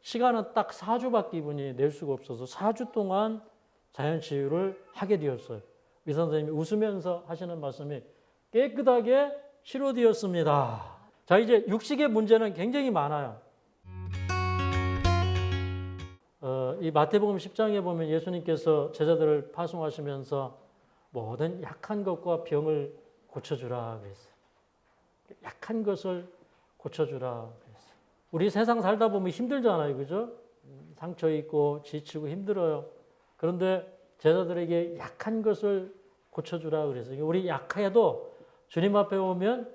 시간은 딱 4주밖에 이분이 낼 수가 없어서 4주 동안 자연치유를 하게 되었어요. 의사 선생님이 웃으면서 하시는 말씀이 깨끗하게 치료되었습니다. 자, 이제 육식의 문제는 굉장히 많아요. 이 마태복음 10장에 보면 예수님께서 제자들을 파송하시면서 모든 약한 것과 병을 고쳐주라 그랬어요. 약한 것을 고쳐주라 그랬어요. 우리 세상 살다 보면 힘들잖아요. 그죠? 상처 있고 지치고 힘들어요. 그런데 제자들에게 약한 것을 고쳐주라 그랬어요. 우리 약해도 주님 앞에 오면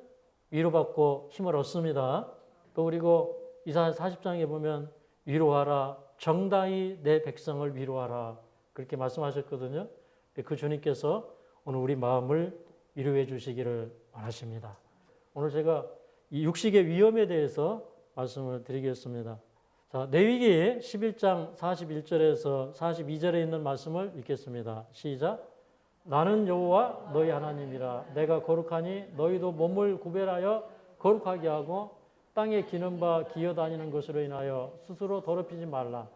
위로받고 힘을 얻습니다. 또 그리고 이사야 40장에 보면 위로하라. 정당히 내 백성을 위로하라. 그렇게 말씀하셨거든요. 그 주님께서 오늘 우리 마음을 위로해 주시기를 원하십니다. 오늘 제가 이 육식의 위험에 대해서 말씀을 드리겠습니다. 자, 레위기 11장 41절에서 42절에 있는 말씀을 읽겠습니다. 시작. 나는 여호와 너희 하나님이라. 내가 거룩하니 너희도 몸을 구별하여 거룩하게 하고 땅에 기는 바 기어다니는 것으로 인하여 스스로 더럽히지 말라.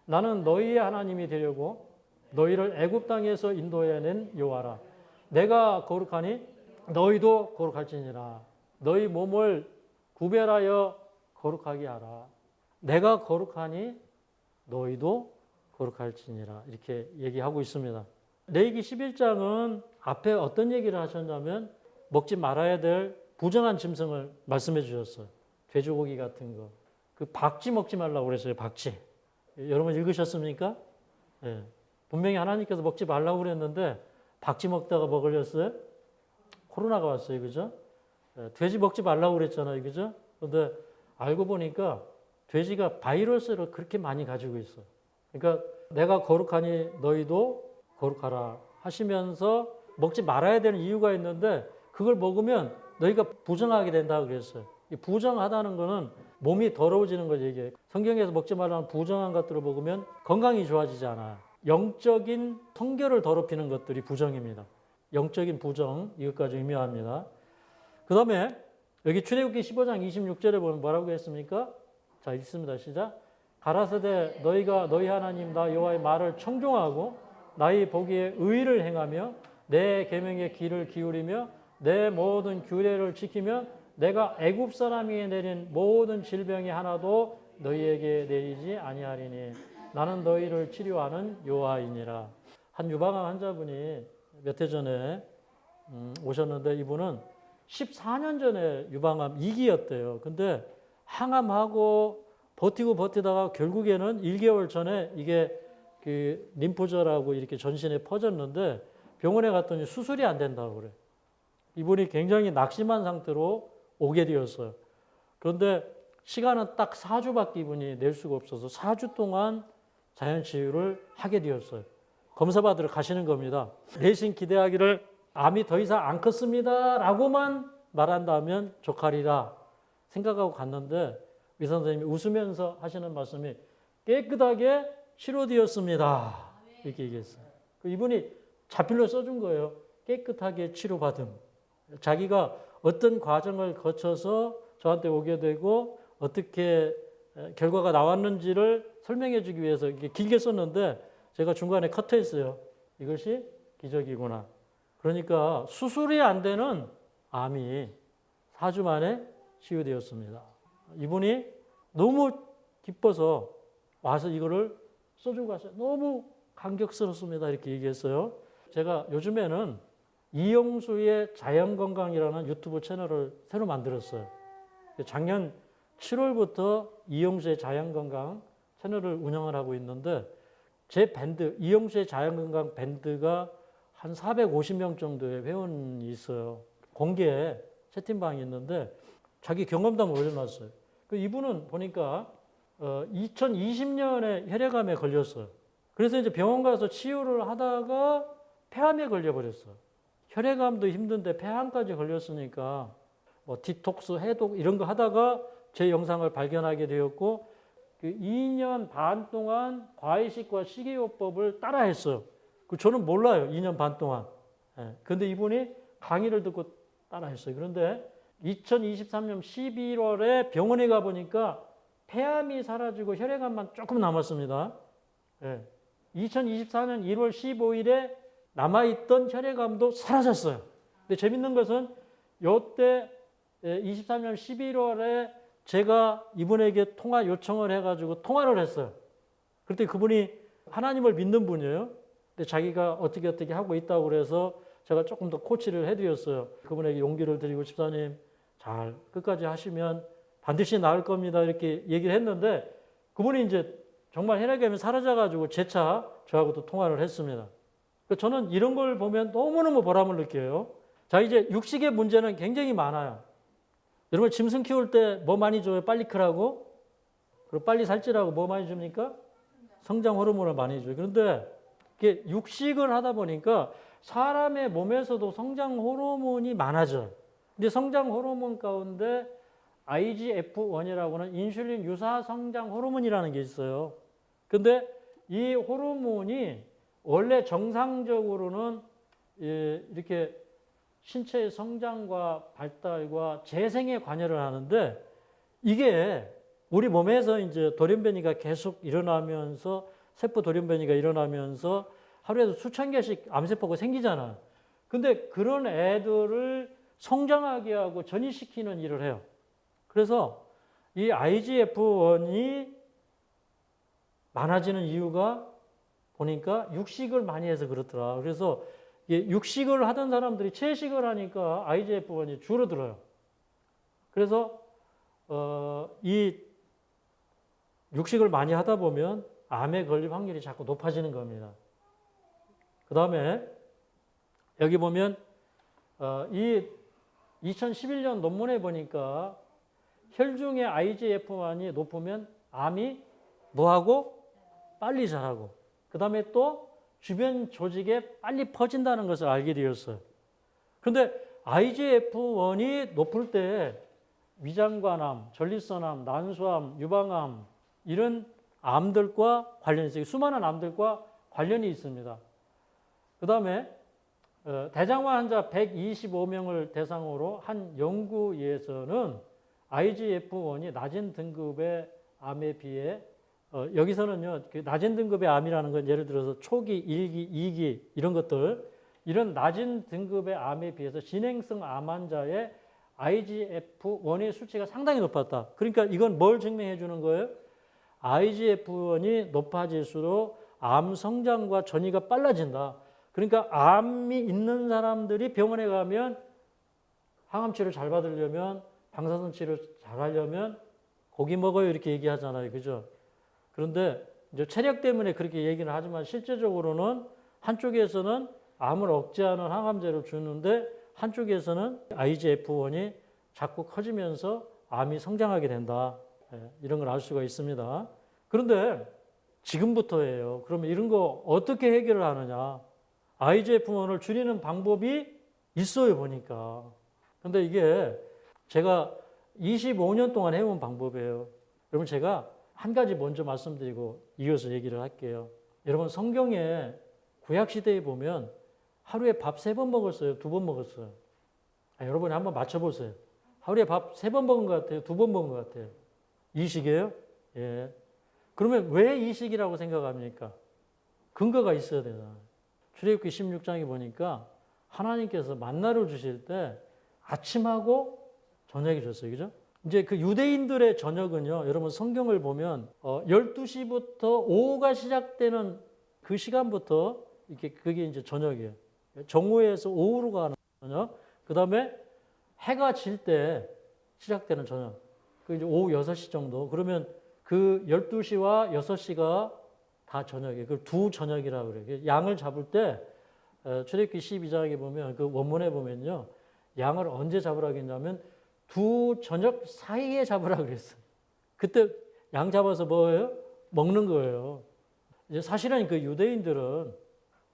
나는 너희의 하나님이 되려고 너희를 애굽 땅에서 인도해낸 여호와라. 내가 거룩하니 너희도 거룩할지니라. 너희 몸을 구별하여 거룩하게 하라. 내가 거룩하니 너희도 거룩할지니라. 이렇게 얘기하고 있습니다. 레위기 11장은 앞에 어떤 얘기를 하셨냐면 먹지 말아야 될 부정한 짐승을 말씀해 주셨어요. 돼지고기 같은 거. 그 박쥐 먹지 말라고 그랬어요. 박쥐. 여러분 읽으셨습니까? 네. 분명히 하나님께서 먹지 말라고 그랬는데 박쥐 먹다가 뭐 걸렸어요? 코로나가 왔어요. 그죠? 네. 돼지 먹지 말라고 그랬잖아요. 그죠? 그런데 알고 보니까 돼지가 바이러스를 그렇게 많이 가지고 있어. 그러니까 내가 거룩하니 너희도 거룩하라 하시면서 먹지 말아야 되는 이유가 있는데 그걸 먹으면 너희가 부정하게 된다고 그랬어요. 이 부정하다는 거는 몸이 더러워지는 걸 얘기해요. 성경에서 먹지 말라는 부정한 것들을 먹으면 건강이 좋아지지 않아요. 영적인 성결을 더럽히는 것들이 부정입니다. 영적인 부정, 이것까지 의미합니다. 그 다음에 여기 출애굽기 15장 26절에 보면 뭐라고 했습니까? 자, 읽습니다. 시작. 가라사대 너희가 너희 하나님 나 여호와의 말을 청종하고 나의 보기에 의를 행하며 내 계명의 귀를 기울이며 내 모든 규례를 지키며 내가 애굽 사람이 내린 모든 질병이 하나도 너희에게 내리지 아니하리니 나는 너희를 치료하는 여호와이니라. 한 유방암 환자분이 몇 해 전에 오셨는데 이분은 14년 전에 유방암 2기였대요. 근데 항암하고 버티다가 결국에는 1개월 전에 이게 그 림포절하고 이렇게 전신에 퍼졌는데 병원에 갔더니 수술이 안 된다고 그래. 이분이 굉장히 낙심한 상태로 오게 되었어요. 그런데 시간은 딱 4주밖에 이분이 낼 수가 없어서 4주 동안 자연치유를 하게 되었어요. 검사받으러 가시는 겁니다. 내심 기대하기를 암이 더 이상 안 컸습니다 라고만 말한다면 족하리라 생각하고 갔는데 의사 선생님이 웃으면서 하시는 말씀이 깨끗하게 치료되었습니다. 이렇게 얘기했어요. 이분이 자필로 써준 거예요. 깨끗하게 치료받음. 자기가 어떤 과정을 거쳐서 저한테 오게 되고 어떻게 결과가 나왔는지를 설명해 주기 위해서 이렇게 길게 썼는데 제가 중간에 커트했어요. 이것이 기적이구나. 그러니까 수술이 안 되는 암이 4주 만에 치유되었습니다. 이분이 너무 기뻐서 와서 이거를 써주고 갔어요. 너무 감격스럽습니다. 이렇게 얘기했어요. 제가 요즘에는 이영수의 자연건강이라는 유튜브 채널을 새로 만들었어요. 작년 7월부터 이영수의 자연건강 채널을 운영을 하고 있는데 제 밴드, 이영수의 자연건강 밴드가 한 450명 정도의 회원이 있어요. 공개 채팅방이 있는데 자기 경험담을 올려놨어요. 이분은 보니까 2020년에 혈액암에 걸렸어요. 그래서 이제 병원 가서 치료를 하다가 폐암에 걸려버렸어요. 혈액암도 힘든데 폐암까지 걸렸으니까 뭐 디톡스, 해독 이런 거 하다가 제 영상을 발견하게 되었고 2년 반 동안 과일식과 식이요법을 따라했어요. 저는 몰라요. 2년 반 동안. 그런데 이분이 강의를 듣고 따라했어요. 그런데 2023년 11월에 병원에 가보니까 폐암이 사라지고 혈액암만 조금 남았습니다. 예. 2024년 1월 15일에 남아있던 혈액암도 사라졌어요. 근데 재밌는 것은 요때 23년 11월에 제가 이분에게 통화 요청을 해가지고 통화를 했어요. 그때 그분이 하나님을 믿는 분이에요. 근데 자기가 어떻게 하고 있다고 그래서 제가 조금 더 코치를 해드렸어요. 그분에게 용기를 드리고 집사님 잘 끝까지 하시면 반드시 나을 겁니다. 이렇게 얘기를 했는데 그분이 이제 정말 혈액암이 사라져가지고 재차 저하고도 통화를 했습니다. 저는 이런 걸 보면 너무너무 보람을 느껴요. 자, 이제 육식의 문제는 굉장히 많아요. 여러분 짐승 키울 때 뭐 많이 줘요? 빨리 크라고? 그리고 빨리 살찌라고 뭐 많이 줍니까? 성장 호르몬을 많이 줘요. 그런데 이게 육식을 하다 보니까 사람의 몸에서도 성장 호르몬이 많아져요. 근데 성장 호르몬 가운데 IGF-1이라고 하는 인슐린 유사 성장 호르몬이라는 게 있어요. 근데 이 호르몬이 원래 정상적으로는 이렇게 신체의 성장과 발달과 재생에 관여를 하는데 이게 우리 몸에서 이제 돌연변이가 계속 일어나면서 세포 돌연변이가 일어나면서 하루에도 수천 개씩 암세포가 생기잖아. 근데 그런 애들을 성장하게 하고 전이시키는 일을 해요. 그래서 이 IGF-1이 많아지는 이유가 보니까 육식을 많이 해서 그렇더라. 그래서 육식을 하던 사람들이 채식을 하니까 IGF-1이 줄어들어요. 그래서 이 육식을 많이 하다 보면 암에 걸릴 확률이 자꾸 높아지는 겁니다. 그 다음에 여기 보면 이 2011년 논문에 보니까 혈중의 IGF-1이 높으면 암이 뭐하고? 빨리 자라고. 그 다음에 또 주변 조직에 빨리 퍼진다는 것을 알게 되었어요. 그런데 IGF-1이 높을 때 위장관암, 전립선암, 난소암, 유방암 이런 암들과 관련이 있어요. 수많은 암들과 관련이 있습니다. 그 다음에 대장암 환자 125명을 대상으로 한 연구에서는 IGF-1이 낮은 등급의 암에 비해 여기서는요, 그 낮은 등급의 암이라는 건 예를 들어서 초기, 1기, 2기 이런 것들, 이런 낮은 등급의 암에 비해서 진행성 암 환자의 IGF-1의 수치가 상당히 높았다. 그러니까 이건 뭘 증명해 주는 거예요? IGF-1이 높아질수록 암 성장과 전이가 빨라진다. 그러니까 암이 있는 사람들이 병원에 가면 항암 치료 잘 받으려면 방사선 치료 잘 하려면 고기 먹어요 이렇게 얘기하잖아요. 그죠? 그런데 이제 체력 때문에 그렇게 얘기는 하지만 실제적으로는 한쪽에서는 암을 억제하는 항암제를 주는데 한쪽에서는 IGF-1이 자꾸 커지면서 암이 성장하게 된다. 이런 걸 알 수가 있습니다. 그런데 지금부터예요. 그러면 이런 거 어떻게 해결을 하느냐. IGF-1을 줄이는 방법이 있어요 보니까. 근데 이게 제가 25년 동안 해온 방법이에요. 여러분 제가 한 가지 먼저 말씀드리고 이어서 얘기를 할게요. 여러분 성경에 구약시대에 보면 하루에 밥 3번 먹었어요? 2번 먹었어요? 여러분이 한번 맞춰보세요. 하루에 밥 3번 먹은 것 같아요? 2번 먹은 것 같아요? 이식이에요? 예. 그러면 왜 이식이라고 생각합니까? 근거가 있어야 되잖아요. 출애굽기 16장에 보니까 하나님께서 만나를 주실 때 아침하고 저녁이 줬어요. 그죠? 이제 그 유대인들의 저녁은요, 여러분 성경을 보면 12시부터 오후가 시작되는 그 시간부터 이렇게 그게 이제 저녁이에요. 정오에서 오후로 가는 저녁. 그 다음에 해가 질 때 시작되는 저녁. 그 이제 오후 6시 정도. 그러면 그 12시와 6시가 다 저녁이에요. 그 두 저녁이라고 그래요. 양을 잡을 때 출애굽기 12장에 보면 그 원문에 보면요. 양을 언제 잡으라고 했냐면 두 저녁 사이에 잡으라고 그랬어요. 그때 양 잡아서 뭐예요? 먹는 거예요. 이제 사실은 그 유대인들은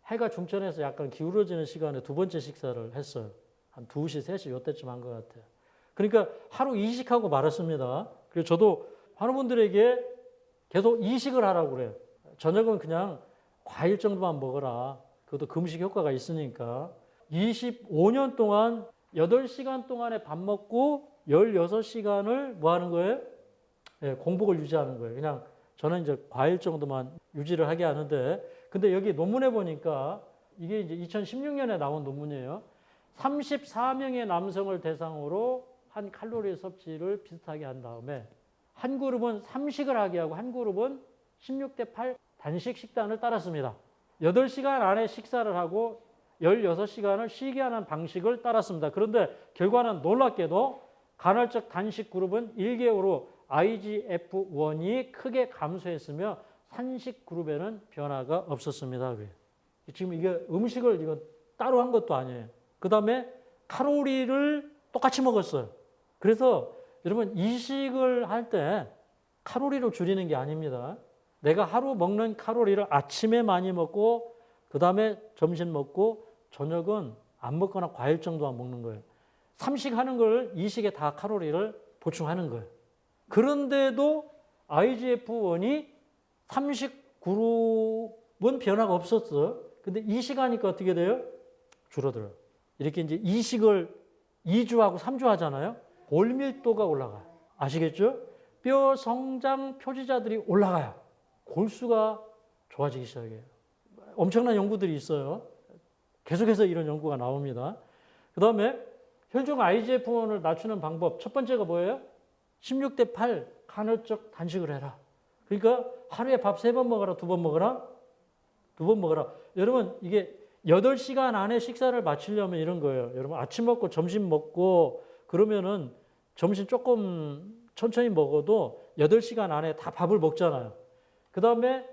해가 중천에서 약간 기울어지는 시간에 두 번째 식사를 했어요. 한 2시, 3시 이때쯤 한 것 같아요. 그러니까 하루 이식하고 말았습니다. 그래서 저도 많은 분들에게 계속 이식을 하라고 그래요. 저녁은 그냥 과일 정도만 먹어라. 그것도 금식 효과가 있으니까. 25년 동안 8시간 동안에 밥 먹고 16시간을 뭐 하는 거예요? 예, 공복을 유지하는 거예요. 그냥 저는 이제 과일 정도만 유지를 하게 하는데, 근데 여기 논문에 보니까 이게 이제 2016년에 나온 논문이에요. 34명의 남성을 대상으로 한 칼로리 섭취를 비슷하게 한 다음에 한 그룹은 삼식을 하게 하고 한 그룹은 16대 8 단식 식단을 따랐습니다. 8시간 안에 식사를 하고 16시간을 쉬게 하는 방식을 따랐습니다. 그런데 결과는 놀랍게도 간헐적 단식 그룹은 1개월 후 IGF-1이 크게 감소했으며 산식 그룹에는 변화가 없었습니다. 지금 이게 음식을 이거 따로 한 것도 아니에요. 그 다음에 칼로리를 똑같이 먹었어요. 그래서 여러분 이식을 할 때 칼로리를 줄이는 게 아닙니다. 내가 하루 먹는 칼로리를 아침에 많이 먹고 그 다음에 점심 먹고 저녁은 안 먹거나 과일 정도만 먹는 거예요. 삼식하는 걸 이식에 다 칼로리를 보충하는 거예요. 그런데도 IGF-1이 삼식 그룹은 변화가 없었어요. 근데 이식하니까 어떻게 돼요? 줄어들어요. 이렇게 이제 이식을 2주 하고 3주 하잖아요. 골밀도가 올라가요. 아시겠죠? 뼈 성장 표지자들이 올라가요. 골수가 좋아지기 시작해요. 엄청난 연구들이 있어요. 계속해서 이런 연구가 나옵니다. 그 다음에 혈중 IGF-1을 낮추는 방법 첫 번째가 뭐예요? 16대 8 간헐적 단식을 해라. 그러니까 하루에 밥 3번 먹어라, 2번 먹어라? 2번 먹어라. 여러분 이게 8시간 안에 식사를 마치려면 이런 거예요. 여러분 아침 먹고 점심 먹고 그러면은 점심 조금 천천히 먹어도 8시간 안에 다 밥을 먹잖아요. 그 다음에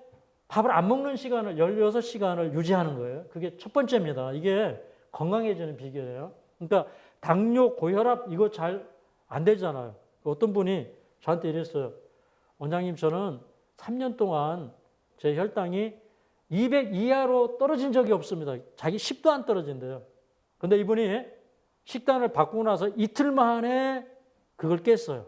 밥을 안 먹는 시간을 16시간을 유지하는 거예요. 그게 첫 번째입니다. 이게 건강해지는 비결이에요. 그러니까 당뇨, 고혈압 이거 잘 안 되잖아요. 어떤 분이 저한테 이랬어요. 원장님 저는 3년 동안 제 혈당이 200 이하로 떨어진 적이 없습니다. 자기 10도 안 떨어진대요. 근데 이분이 식단을 바꾸고 나서 이틀 만에 그걸 깼어요.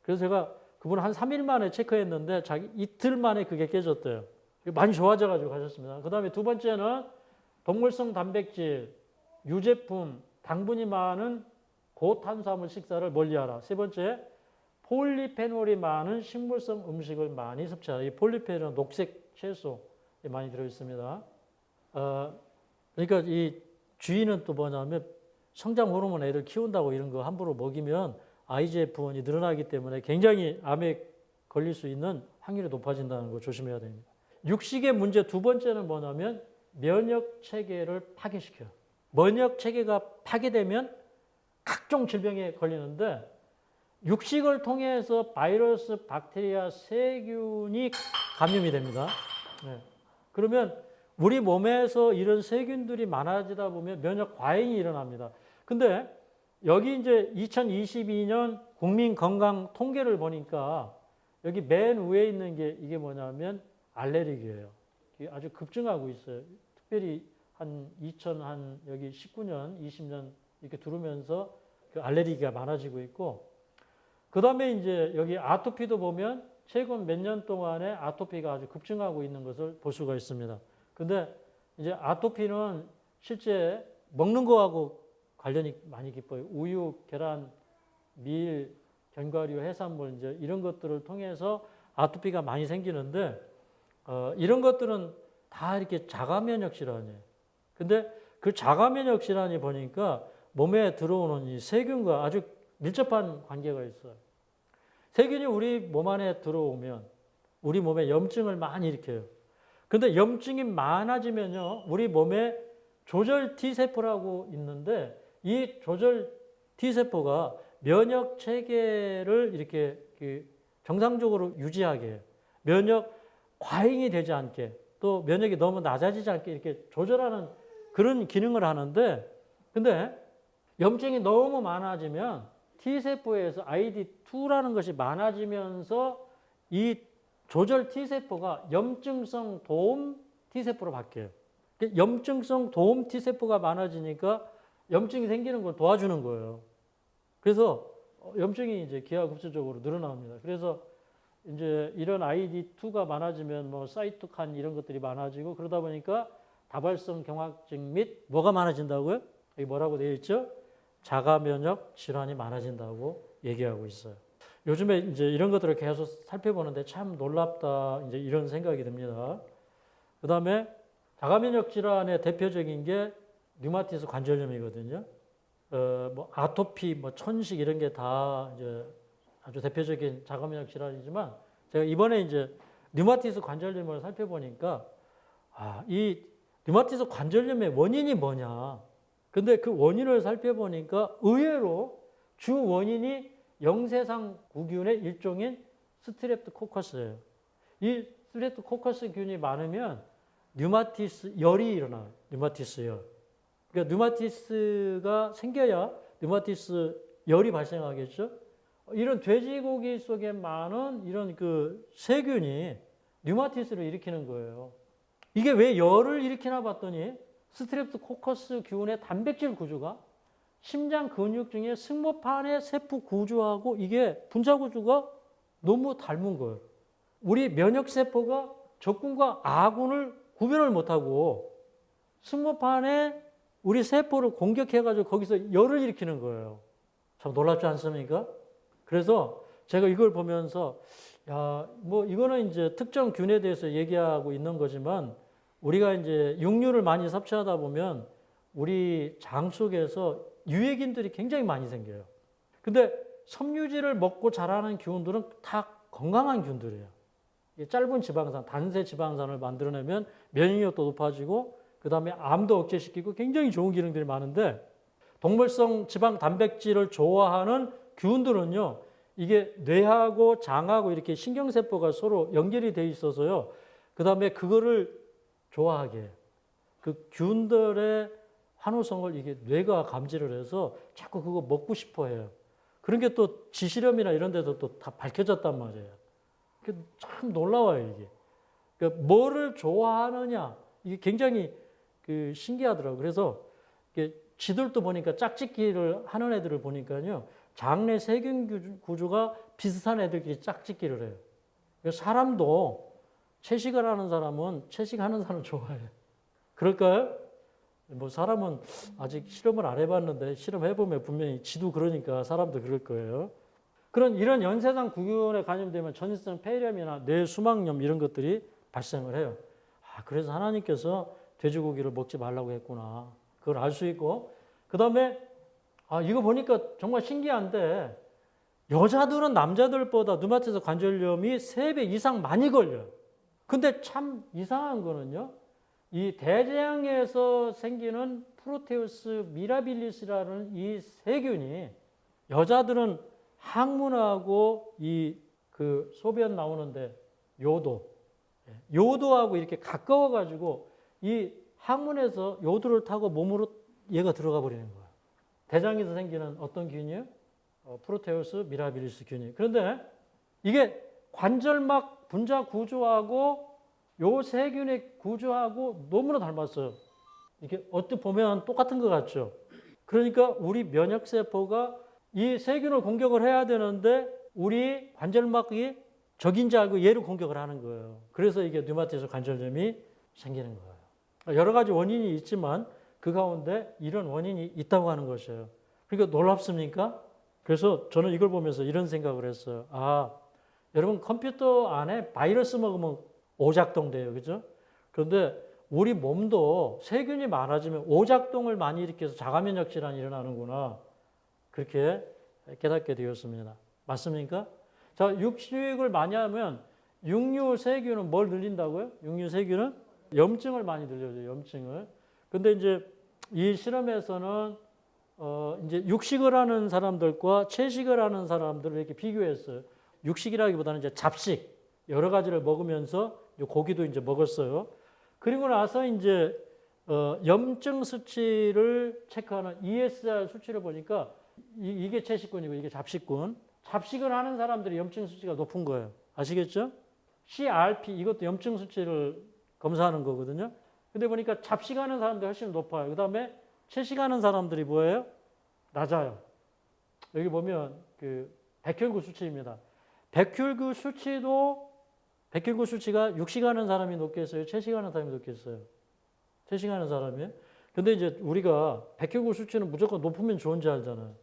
그래서 제가 그분 한 3일 만에 체크했는데 자기 이틀 만에 그게 깨졌대요. 많이 좋아져가지고 가셨습니다. 그 다음에 두 번째는 동물성 단백질, 유제품, 당분이 많은 고탄수화물 식사를 멀리하라. 세 번째, 폴리페놀이 많은 식물성 음식을 많이 섭취하라. 이 폴리페놀은 녹색 채소에 많이 들어있습니다. 그러니까 이 주의는 또 뭐냐면 성장 호르몬 애를 키운다고 이런 거 함부로 먹이면 IGF-1이 늘어나기 때문에 굉장히 암에 걸릴 수 있는 확률이 높아진다는 거 조심해야 됩니다. 육식의 문제 두 번째는 뭐냐면 면역 체계를 파괴시켜요. 면역 체계가 파괴되면 각종 질병에 걸리는데 육식을 통해서 바이러스, 박테리아, 세균이 감염이 됩니다. 네. 그러면 우리 몸에서 이런 세균들이 많아지다 보면 면역 과잉이 일어납니다. 근데 여기 이제 2022년 국민 건강 통계를 보니까 여기 맨 위에 있는 게 이게 뭐냐면 알레르기예요. 이게 아주 급증하고 있어요. 특별히 여기 19년, 20년 이렇게 들어오면서 그 알레르기가 많아지고 있고, 그 다음에 이제 여기 아토피도 보면 최근 몇 년 동안에 아토피가 아주 급증하고 있는 것을 볼 수가 있습니다. 근데 이제 아토피는 실제 먹는 거하고 관련이 많이 깊어요. 우유, 계란, 밀, 견과류, 해산물 이제 이런 것들을 통해서 아토피가 많이 생기는데 이런 것들은 다 이렇게 자가 면역 질환이에요. 근데 그 자가 면역 질환이 보니까 몸에 들어오는 이 세균과 아주 밀접한 관계가 있어요. 세균이 우리 몸 안에 들어오면 우리 몸에 염증을 많이 일으켜요. 그런데 염증이 많아지면요, 우리 몸에 조절 T세포라고 있는데 이 조절 T세포가 면역 체계를 이렇게 정상적으로 유지하게 해요. 면역 과잉이 되지 않게, 또 면역이 너무 낮아지지 않게 이렇게 조절하는 그런 기능을 하는데, 근데 염증이 너무 많아지면 T세포에서 ID2라는 것이 많아지면서 이 조절 T세포가 염증성 도움 T세포로 바뀌어요. 염증성 도움 T세포가 많아지니까 염증이 생기는 걸 도와주는 거예요. 그래서 염증이 이제 기하급수적으로 늘어납니다. 그래서 이제 이런 ID2가 많아지면 뭐 사이토칸 이런 것들이 많아지고 그러다 보니까 다발성 경화증 및 뭐가 많아진다고요? 여기 뭐라고 되어 있죠? 자가 면역 질환이 많아진다고 얘기하고 있어요. 요즘에 이제 이런 것들을 계속 살펴보는데 참 놀랍다. 이제 이런 생각이 듭니다. 그 다음에 자가면역 질환의 대표적인 게 류마티스 관절염이거든요. 뭐 아토피, 뭐 천식 이런 게 다 이제 아주 대표적인 자가면역 질환이지만 제가 이번에 이제 류마티스 관절염을 살펴보니까 이 류마티스 관절염의 원인이 뭐냐. 근데 그 원인을 살펴보니까 의외로 주 원인이 영세상 구균의 일종인 스트랩토코커스예요. 이 스트랩토코커스 균이 많으면 류마티스 열이 일어나요. 류마티스 열. 그러니까 류마티스가 생겨야 류마티스 열이 발생하겠죠. 이런 돼지고기 속에 많은 이런 그 세균이 류마티스를 일으키는 거예요. 이게 왜 열을 일으키나 봤더니 스트랩토코커스 균의 단백질 구조가 심장 근육 중에 승모판의 세포 구조하고 이게 분자 구조가 너무 닮은 거예요. 우리 면역세포가 적군과 아군을 구별을 못하고 승모판에 우리 세포를 공격해가지고 거기서 열을 일으키는 거예요. 참 놀랍지 않습니까? 그래서 제가 이걸 보면서 뭐 이거는 이제 특정 균에 대해서 얘기하고 있는 거지만 우리가 이제 육류를 많이 섭취하다 보면 우리 장 속에서 유해균들이 굉장히 많이 생겨요. 근데 섬유질을 먹고 자라는 균들은 다 건강한 균들이에요. 짧은 지방산, 단세 지방산을 만들어내면 면역력도 높아지고 그 다음에 암도 억제시키고 굉장히 좋은 기능들이 많은데 동물성 지방 단백질을 좋아하는 균들은요. 이게 뇌하고 장하고 이렇게 신경세포가 서로 연결이 돼 있어서요. 그 다음에 그거를 좋아하게 해요. 그 균들의 환호성을 이게 뇌가 감지를 해서 자꾸 그거 먹고 싶어 해요. 그런 게 또 지실염이나 이런 데도 또 다 밝혀졌단 말이에요. 참 놀라워요, 이게. 그러니까 뭐를 좋아하느냐, 이게 굉장히 그 신기하더라고요. 그래서 쥐들도 보니까 짝짓기를 하는 애들을 보니까요, 장내 세균 구조가 비슷한 애들끼리 짝짓기를 해요. 그래서 사람도 채식을 하는 사람은 채식하는 사람을 좋아해요. 그럴까요? 뭐 사람은 아직 실험을 안 해봤는데 실험해보면 분명히 쥐도 그러니까 사람도 그럴 거예요. 이런 연쇄상 구균에 감염되면 전이성 폐렴이나 뇌 수막염 이런 것들이 발생을 해요. 그래서 하나님께서 돼지고기를 먹지 말라고 했구나. 그걸 알 수 있고 그 다음에 이거 보니까 정말 신기한데 여자들은 남자들보다 류마티스 관절염이 3배 이상 많이 걸려요. 근데 참 이상한 거는요. 이 대장에서 생기는 프로테우스 미라빌리스라는 이 세균이 여자들은 항문하고 이 그 소변 나오는데 요도하고 이렇게 가까워 가지고 이 항문에서 요도를 타고 몸으로 얘가 들어가 버리는 거예요. 대장에서 생기는 어떤 균이요? 프로테우스 미라빌리스 균이. 그런데 이게 관절막 분자 구조하고 요 세균의 구조하고 너무나 닮았어요. 이게 어떻게 보면 똑같은 것 같죠. 그러니까 우리 면역세포가 이 세균을 공격을 해야 되는데 우리 관절막이 적인지 알고 얘를 공격을 하는 거예요. 그래서 이게 류마티스 관절염이 생기는 거예요. 여러 가지 원인이 있지만 그 가운데 이런 원인이 있다고 하는 것이에요. 그러니까 놀랍습니까? 그래서 저는 이걸 보면서 이런 생각을 했어요. 여러분 컴퓨터 안에 바이러스 먹으면 오작동돼요. 그죠? 그런데 우리 몸도 세균이 많아지면 오작동을 많이 일으켜서 자가면역 질환이 일어나는구나. 그렇게 깨닫게 되었습니다. 맞습니까? 자, 육식을 많이 하면 육류 세균은 뭘 늘린다고요? 육류 세균은 염증을 많이 늘려줘요. 염증을. 근데 이제 이 실험에서는 이제 육식을 하는 사람들과 채식을 하는 사람들을 이렇게 비교했어요. 육식이라기보다는 이제 잡식 여러 가지를 먹으면서 고기도 이제 먹었어요. 그리고 나서 이제 염증 수치를 체크하는 ESR 수치를 보니까 이게 채식군이고 이게 잡식군. 잡식을 하는 사람들이 염증 수치가 높은 거예요. 아시겠죠? CRP 이것도 염증 수치를 검사하는 거거든요. 근데 보니까 잡식하는 사람들이 훨씬 높아요. 그 다음에 채식하는 사람들이 뭐예요? 낮아요. 여기 보면 그 백혈구 수치입니다. 백혈구 수치가 육식하는 사람이 높겠어요? 채식하는 사람이 높겠어요? 채식하는 사람이에요? 근데 이제 우리가 백혈구 수치는 무조건 높으면 좋은 줄 알잖아요.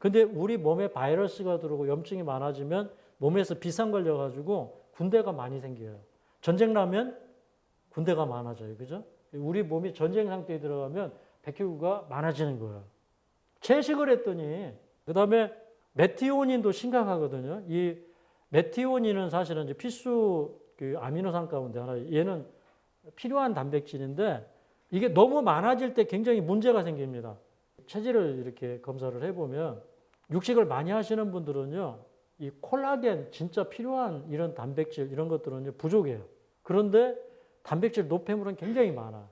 근데 우리 몸에 바이러스가 들어오고 염증이 많아지면 몸에서 비상 걸려가지고 군대가 많이 생겨요. 전쟁 나면 군대가 많아져요. 그죠? 우리 몸이 전쟁 상태에 들어가면 백혈구가 많아지는 거예요. 채식을 했더니, 그 다음에 메티오닌도 심각하거든요. 이 메티오닌은 사실은 이제 필수 그 아미노산 가운데 하나, 얘는 필요한 단백질인데 이게 너무 많아질 때 굉장히 문제가 생깁니다. 체질을 이렇게 검사를 해보면 육식을 많이 하시는 분들은요, 이 콜라겐 진짜 필요한 이런 단백질 이런 것들은 부족해요. 그런데 단백질 노폐물은 굉장히 많아.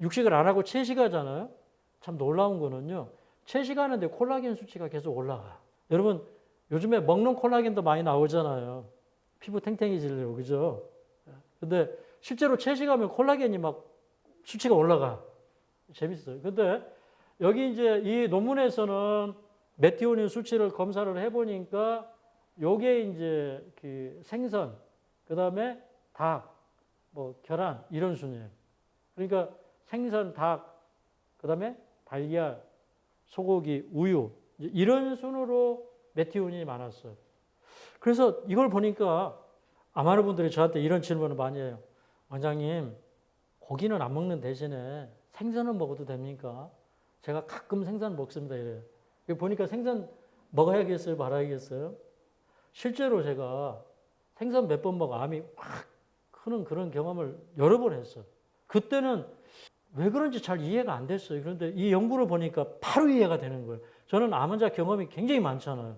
육식을 안 하고 채식하잖아요. 참 놀라운 거는요, 채식하는데 콜라겐 수치가 계속 올라가. 여러분 요즘에 먹는 콜라겐도 많이 나오잖아요. 피부 탱탱해지려고, 그죠? 근데 실제로 채식하면 콜라겐이 막 수치가 올라가. 재밌어요. 근데 여기 이제 이 논문에서는 메티오닌 수치를 검사를 해보니까 요게 이제 그 생선, 그 다음에 닭, 뭐 계란 이런 순이에요. 그러니까 생선, 닭, 그 다음에 달걀, 소고기, 우유 이런 순으로 메티오닌이 많았어요. 그래서 이걸 보니까 많은 분들이 저한테 이런 질문을 많이 해요. 원장님, 고기는 안 먹는 대신에 생선은 먹어도 됩니까? 제가 가끔 생선 먹습니다. 이래요. 보니까 생선 먹어야겠어요? 말아야겠어요? 실제로 제가 생선 몇 번 먹어 암이 확 크는 그런 경험을 여러 번 했어요. 그때는 왜 그런지 잘 이해가 안 됐어요. 그런데 이 연구를 보니까 바로 이해가 되는 거예요. 저는 암 환자 경험이 굉장히 많잖아요.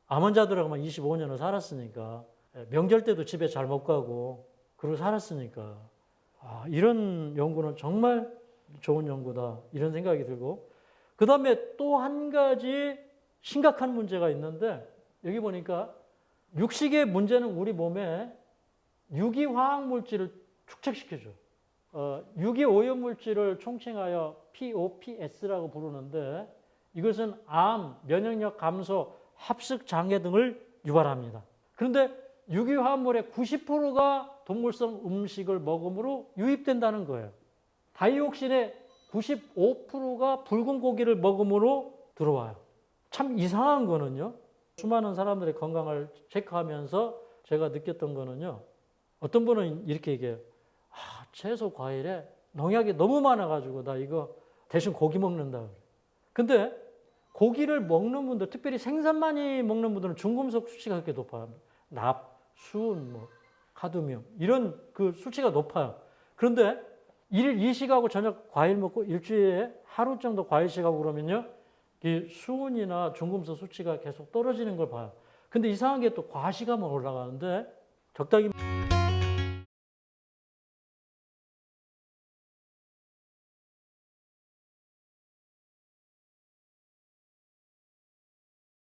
암 환자들하고만 25년을 살았으니까. 명절 때도 집에 잘 못 가고 그러고 살았으니까. 이런 연구는 정말 좋은 연구다. 이런 생각이 들고. 그 다음에 또 한 가지 심각한 문제가 있는데 여기 보니까 육식의 문제는 우리 몸에 유기화학물질을 축적시켜줘. 유기오염물질을 총칭하여 POPS라고 부르는데 이것은 암, 면역력 감소, 합숙장애 등을 유발합니다. 그런데 유기화합물의 90%가 동물성 음식을 먹음으로 유입된다는 거예요. 다이옥신의 95%가 붉은 고기를 먹음으로 들어와요. 참 이상한 거는요. 수많은 사람들의 건강을 체크하면서 제가 느꼈던 거는요. 어떤 분은 이렇게 얘기해요. 채소 과일에 농약이 너무 많아가지고 나 이거 대신 고기 먹는다. 근데 고기를 먹는 분들, 특별히 생선 많이 먹는 분들은 중금속 수치가 그렇게 높아요. 납, 수은, 뭐 카드뮴 이런 그 수치가 높아요. 그런데 일 이식하고 저녁 과일 먹고 일주일에 하루 정도 과일식하고 그러면요, 이 수은이나 중금속 수치가 계속 떨어지는 걸 봐요. 근데 이상하게 또 과식하면 올라가는데 적당히